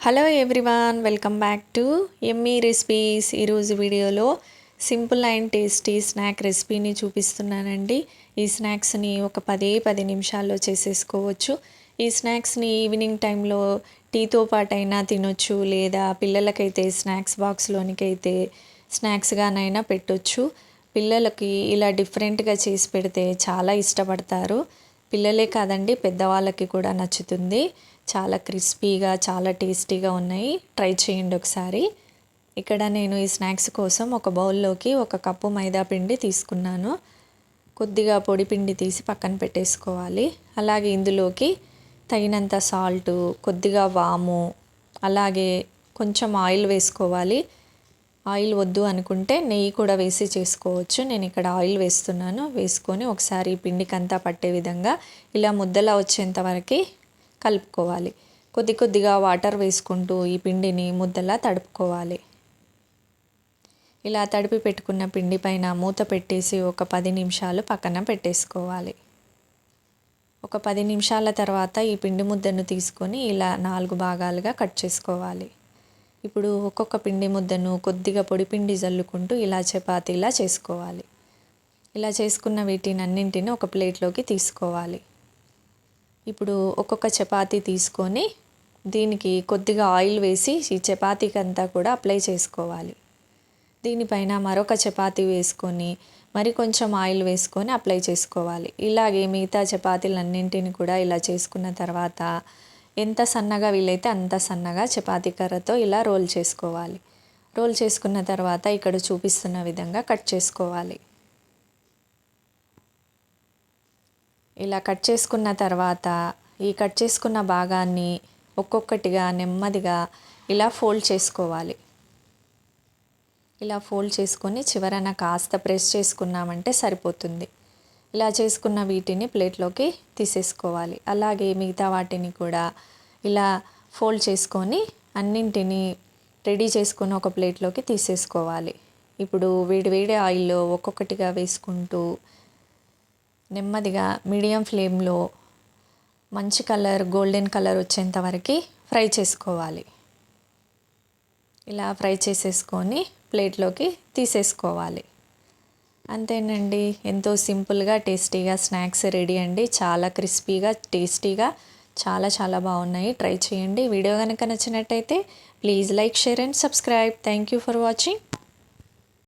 Hello everyone, welcome back to yummy recipes. ఈరోజు వీడియోలో simple and tasty snack రెసిపీని చూపిస్తున్నానండి. ఈ స్నాక్స్ని ఒక 10 నిమిషాల్లో చేసేసుకోవచ్చు. ఈ స్నాక్స్ని ఈవినింగ్ టైంలో టీతో పాటైనా తినొచ్చు, లేదా పిల్లలకైతే స్నాక్స్ బాక్స్లోనికైతే స్నాక్స్గానైనా పెట్టొచ్చు. పిల్లలకి ఇలా డిఫరెంట్గా చేసి పెడితే చాలా ఇష్టపడతారు. పిల్లలే కాదండి, పెద్దవాళ్ళకి కూడా నచ్చుతుంది. చాలా క్రిస్పీగా, చాలా టేస్టీగా ఉన్నాయి. ట్రై చేయండి ఒకసారి. ఇక్కడ నేను ఈ స్నాక్స్ కోసం ఒక బౌల్లోకి 1 కప్పు మైదా పిండి తీసుకున్నాను. కొద్దిగా పొడి పిండి తీసి పక్కన పెట్టేసుకోవాలి. అలాగే ఇందులోకి తగినంత సాల్టు, కొద్దిగా వాము, అలాగే కొంచెం ఆయిల్ వేసుకోవాలి. ఆయిల్ వద్దు అనుకుంటే నెయ్యి కూడా వేసి చేసుకోవచ్చు. నేను ఇక్కడ ఆయిల్ వేస్తున్నాను. వేసుకొని ఒకసారి పిండికంతా పట్టే విధంగా ఇలా ముద్దలా వచ్చేంత వరకు కలుపుకోవాలి. కొద్దిగా వాటర్ వేసుకుంటూ ఈ పిండిని ముద్దలా తడుపుకోవాలి. ఇలా తడిపి పెట్టుకున్న పిండి పైన మూత పెట్టేసి ఒక 10 నిమిషాలు పక్కన పెట్టేసుకోవాలి. ఒక 10 నిమిషాల తర్వాత ఈ పిండి ముద్దను తీసుకొని ఇలా 4 భాగాలుగా కట్ చేసుకోవాలి. ఇప్పుడు ఒక్కొక్క పిండి ముద్దను కొద్దిగా పొడి పిండి జల్లుకుంటూ ఇలా చపాతీలా చేసుకోవాలి. ఇలా చేసుకున్న వీటినన్నింటిని ఒక ప్లేట్లోకి తీసుకోవాలి. ఇప్పుడు ఒక్కొక్క చపాతీ తీసుకొని దీనికి కొద్దిగా ఆయిల్ వేసి ఈ చపాతీకి అంతా కూడా అప్లై చేసుకోవాలి. దీనిపైన మరొక చపాతీ వేసుకొని మరి కొంచెం ఆయిల్ వేసుకొని అప్లై చేసుకోవాలి. ఇలాగే మిగతా చపాతీలన్నింటిని కూడా ఇలా చేసుకున్న తర్వాత ఎంత సన్నగా వీలైతే అంత సన్నగా చపాతీ కర్రతో ఇలా రోల్ చేసుకోవాలి. రోల్ చేసుకున్న తర్వాత ఇక్కడ చూపిస్తున్న విధంగా కట్ చేసుకోవాలి. ఇలా కట్ చేసుకున్న తర్వాత ఈ కట్ చేసుకున్న భాగాన్ని ఒక్కొక్కటిగా నెమ్మదిగా ఇలా ఫోల్డ్ చేసుకోవాలి. ఇలా ఫోల్డ్ చేసుకొని చివరన కాస్త ప్రెస్ చేసుకున్నామంటే సరిపోతుంది. ఇలా చేసుకున్న వీటిని ప్లేట్లోకి తీసేసుకోవాలి. అలాగే మిగతా వాటిని కూడా ఇలా ఫోల్డ్ చేసుకొని అన్నింటినీ రెడీ చేసుకొని ఒక ప్లేట్లోకి తీసేసుకోవాలి. ఇప్పుడు వేడి ఆయిల్లో ఒక్కొక్కటిగా వేసుకుంటూ నెమ్మదిగా మీడియం ఫ్లేమ్లో మంచి గోల్డెన్ కలర్ వచ్చేంత వరకు ఫ్రై చేసుకోవాలి. ఇలా ఫ్రై చేసేసుకొని ప్లేట్లోకి తీసేసుకోవాలి. అంతేనండి, ఎంతో సింపుల్గా టేస్టీగా స్నాక్స్ రెడీ అండి. చాలా క్రిస్పీగా, టేస్టీగా, చాలా బాగున్నాయి. ట్రై చేయండి. వీడియో కనుక నచ్చినట్టయితే please like, share and subscribe. Thank you for watching.